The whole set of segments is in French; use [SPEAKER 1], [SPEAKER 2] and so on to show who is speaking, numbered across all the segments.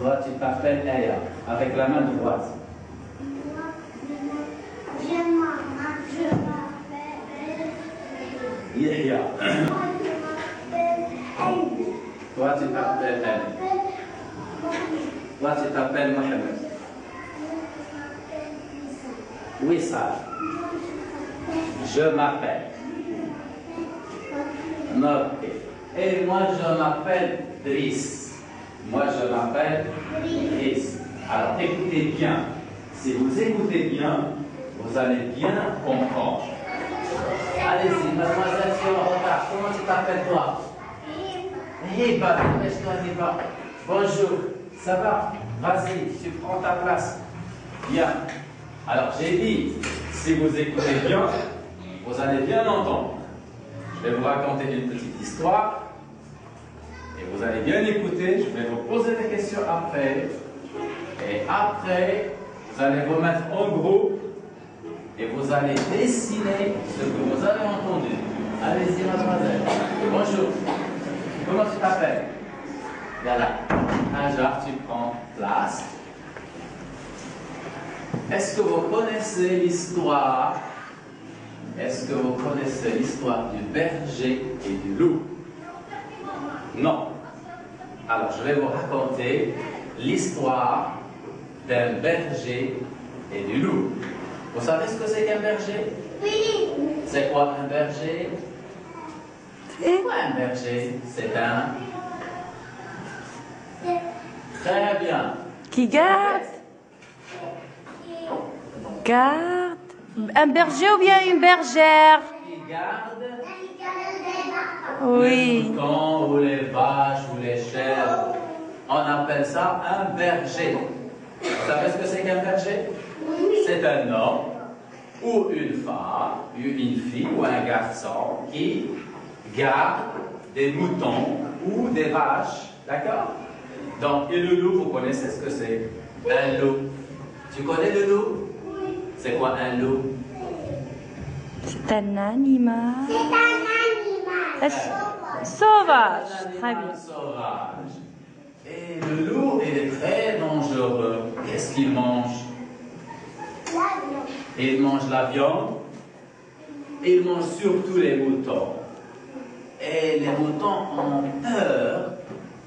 [SPEAKER 1] Toi, tu t'appelles Aya, avec la main droite.
[SPEAKER 2] Je m'appelle
[SPEAKER 1] Yahya.
[SPEAKER 2] Aïd.
[SPEAKER 1] Toi, tu t'appelles Ali. Toi, tu t'appelles Mohamed. Oui, ça. Je m'appelle. Ok. Et moi, je m'appelle Driss. Moi, je m'appelle Driss. Alors, écoutez bien. Si vous écoutez bien, vous allez bien comprendre. Allez-y, mademoiselle, tu es en retard. Comment tu t'appelles, toi? Hiba, dépêche-toi, Hiba. Bonjour, ça va? Vas-y, tu prends ta place. Bien. Alors, j'ai dit, si vous écoutez bien, vous allez bien entendre. Je vais vous raconter une petite histoire. Et vous allez bien écouter. Je vais vous poser des questions après. Et après, vous allez vous mettre en groupe. Et vous allez dessiner ce que vous avez entendu. Allez-y, mademoiselle. Bonjour. Comment tu t'appelles? Voilà. Hajar, tu prends place. Est-ce que vous connaissez l'histoire? Est-ce que vous connaissez l'histoire du berger et du loup? Non. Alors, je vais vous raconter l'histoire d'un berger et du loup. Vous savez ce que c'est qu'un berger?
[SPEAKER 2] Oui.
[SPEAKER 1] C'est quoi un berger? C'est quoi un berger? C'est un... Très bien.
[SPEAKER 3] Qui garde? Garde. Un berger ou bien une bergère?
[SPEAKER 1] Qui garde
[SPEAKER 3] Oui.
[SPEAKER 1] les moutons ou les vaches ou les chèvres. On appelle ça un berger. Vous savez ce que c'est qu'un berger? C'est un homme ou une femme, une fille ou un garçon qui garde des moutons ou des vaches. D'accord? Donc, et le loup, vous connaissez ce que c'est? Un loup. Tu connais le loup? C'est quoi un loup?
[SPEAKER 3] C'est un animal.
[SPEAKER 2] C'est un animal.
[SPEAKER 3] Sauvage.
[SPEAKER 1] Un
[SPEAKER 3] Très
[SPEAKER 1] animal
[SPEAKER 3] bien.
[SPEAKER 1] sauvage. Et le loup, il est très dangereux. Qu'est-ce qu'il mange?
[SPEAKER 2] La viande.
[SPEAKER 1] Il mange la viande. Il mange surtout les moutons. Et les moutons ont peur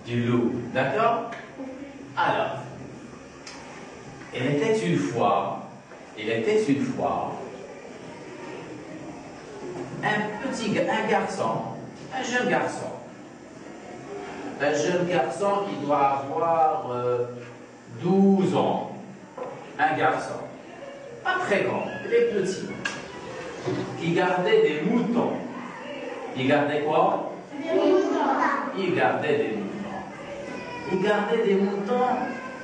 [SPEAKER 1] du loup. D'accord? Alors, il était une fois un garçon, un jeune garçon qui doit avoir 12 ans. Un garçon, pas très grand, il est petit, qui gardait des moutons. Il gardait quoi?
[SPEAKER 2] Des moutons.
[SPEAKER 1] Il gardait des moutons. Il gardait des moutons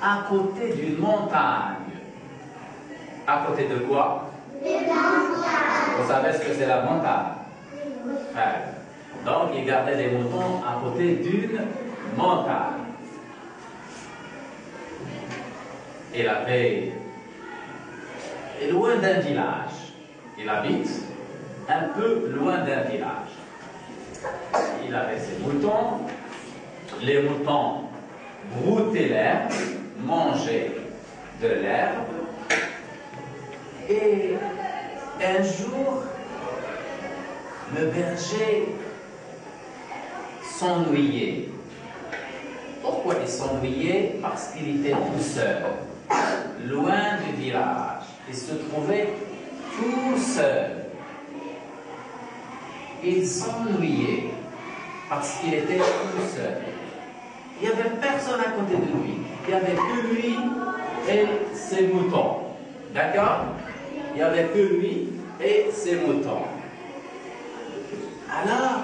[SPEAKER 1] à côté d'une montagne. À côté de quoi?
[SPEAKER 2] Des montagnes.
[SPEAKER 1] Vous savez ce que c'est la montagne? Ouais. Donc, il gardait des moutons à côté d'une montagne. Il avait loin d'un village. Il habite un peu loin d'un village. Il avait ses moutons. Les moutons broutaient l'herbe, mangeaient de l'herbe. Et un jour, le berger s'ennuyait. Pourquoi il s'ennuyait? Parce qu'il était tout seul, loin du village. Il se trouvait tout seul. Il s'ennuyait parce qu'il était tout seul. Il n'y avait personne à côté de lui. Il n'y avait que lui et ses moutons. D'accord? Il n'y avait que lui et ses moutons. Alors,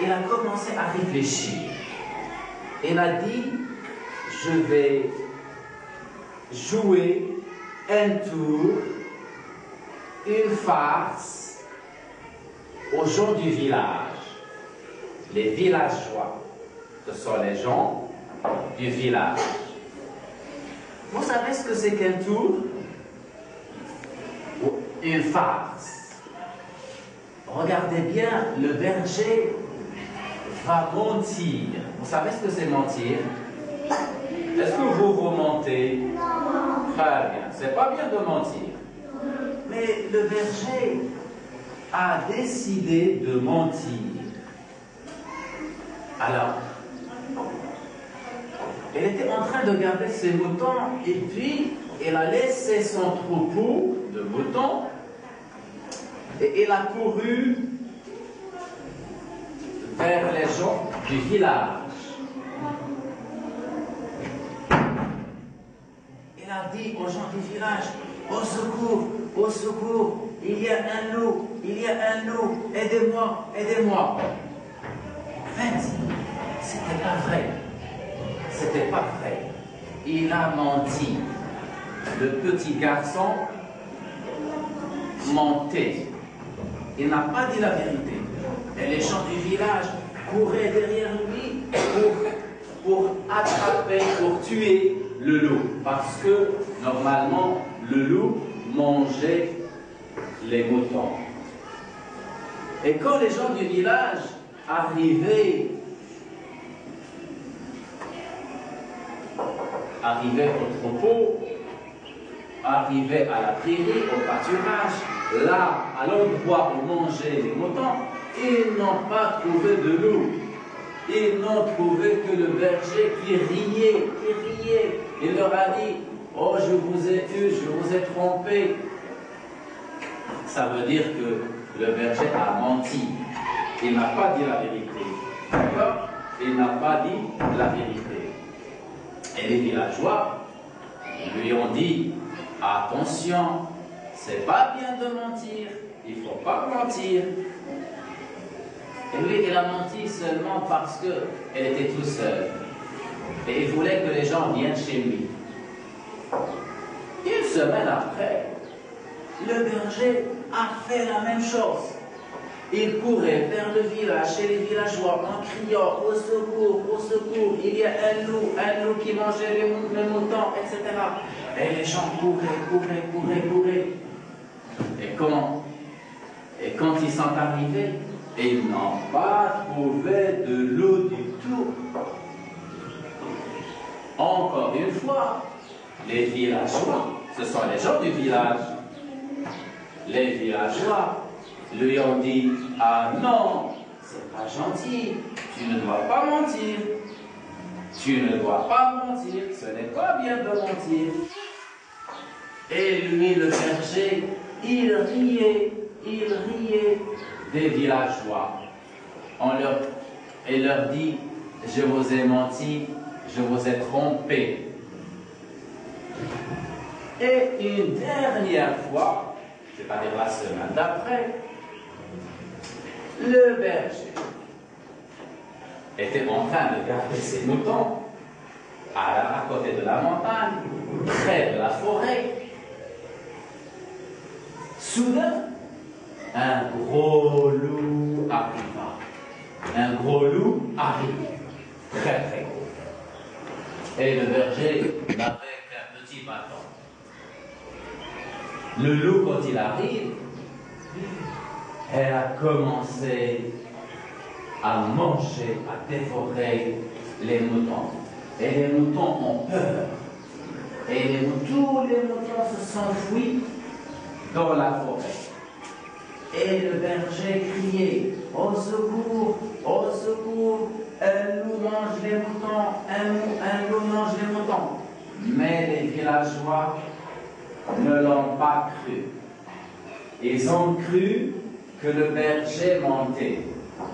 [SPEAKER 1] il a commencé à réfléchir. Il a dit, je vais jouer un tour, une farce aux gens du village. Les villageois, ce sont les gens du village. Vous savez ce que c'est qu'un tour? Une farce. Regardez bien, le berger va mentir. Vous savez ce que c'est mentir? Est-ce que vous mentez? Très bien. C'est pas bien de mentir. Mais le berger a décidé de mentir. Alors, elle était en train de garder ses moutons et puis elle a laissé son troupeau de moutons et elle a couru vers les gens du village. Elle a dit aux gens du village, au secours, il y a un loup, aidez-moi, aidez-moi. En fait, c'était pas vrai. C'était pas vrai. Il a menti. Le petit garçon mentait. Il n'a pas dit la vérité. Et les gens du village couraient derrière lui pour attraper, pour tuer le loup. Parce que, normalement, le loup mangeait les moutons. Et quand les gens du village arrivaient au troupeau, arrivaient à la prairie, au pâturage, là, à l'endroit où mangeaient les moutons, ils n'ont pas trouvé de loup. Ils n'ont trouvé que le berger qui riait. Il leur a dit, oh, je vous ai eu, je vous ai trompé. Ça veut dire que le berger a menti. Il n'a pas dit la vérité. D'accord? Il n'a pas dit la vérité. Et les villageois lui ont dit, attention, c'est pas bien de mentir, il ne faut pas mentir. Et lui, il a menti seulement parce qu'elle était tout seule. Et il voulait que les gens viennent chez lui. Une semaine après, le berger a fait la même chose. Il courait vers le village, chez les villageois, en criant au secours, il y a un loup qui mangeait les moutons, etc. Et les gens couraient. Et quand ils sont arrivés, ils n'ont pas trouvé de loup du tout. Encore une fois, les villageois, ce sont les gens du village, les villageois lui ont dit, ah non, c'est pas gentil, tu ne dois pas mentir. Tu ne dois pas mentir, ce n'est pas bien de mentir. Et lui, le berger, il riait des villageois. Il leur dit, je vous ai menti, je vous ai trompé. Et une dernière fois, c'est-à-dire la semaine d'après, le berger était en train de garder ses moutons à côté de la montagne, près de la forêt. Soudain, un gros loup arriva. Un gros loup arrive, très gros. Et le berger n'avait qu'un petit bâton. Le loup, quand il arrive, elle a commencé à manger, à dévorer les moutons. Et les moutons ont peur. Et tous les moutons se sont enfuis dans la forêt. Et le berger criait, au secours, un loup mange les moutons, un loup mange les moutons. Mais les villageois ne l'ont pas cru. Ils ont cru que le berger mentait.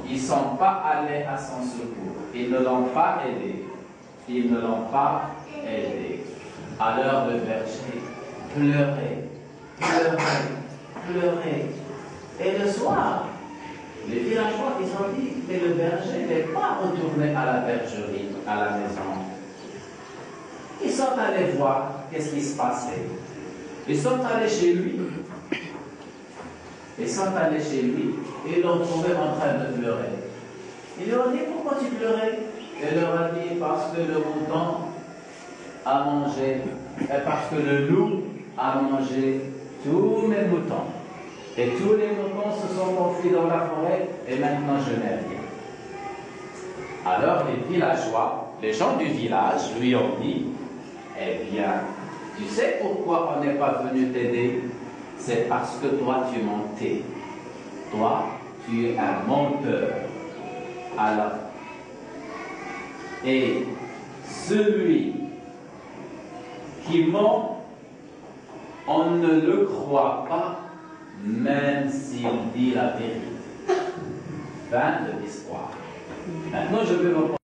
[SPEAKER 1] Ils ne sont pas allés à son secours. Ils ne l'ont pas aidé. Alors le berger pleurait. Et le soir, les villageois, ils ont dit que le berger n'est pas retourné à la bergerie, à la maison. Ils sont allés voir qu'est-ce qui se passait. Ils sont allés chez lui. Et ils l'ont trouvé en train de pleurer. Ils lui ont dit, pourquoi tu pleurais? Il leur a dit, parce que le mouton a mangé, parce que le loup a mangé tous mes moutons. Et tous les moutons se sont enfuis dans la forêt, et maintenant je n'ai rien. Alors les villageois, les gens du village lui ont dit, eh bien, tu sais pourquoi on n'est pas venu t'aider? C'est parce que toi tu mentais. Toi, tu es un menteur. Alors, et celui qui ment, on ne le croit pas, même s'il dit la vérité. Fin de l'histoire. Maintenant, je vais vous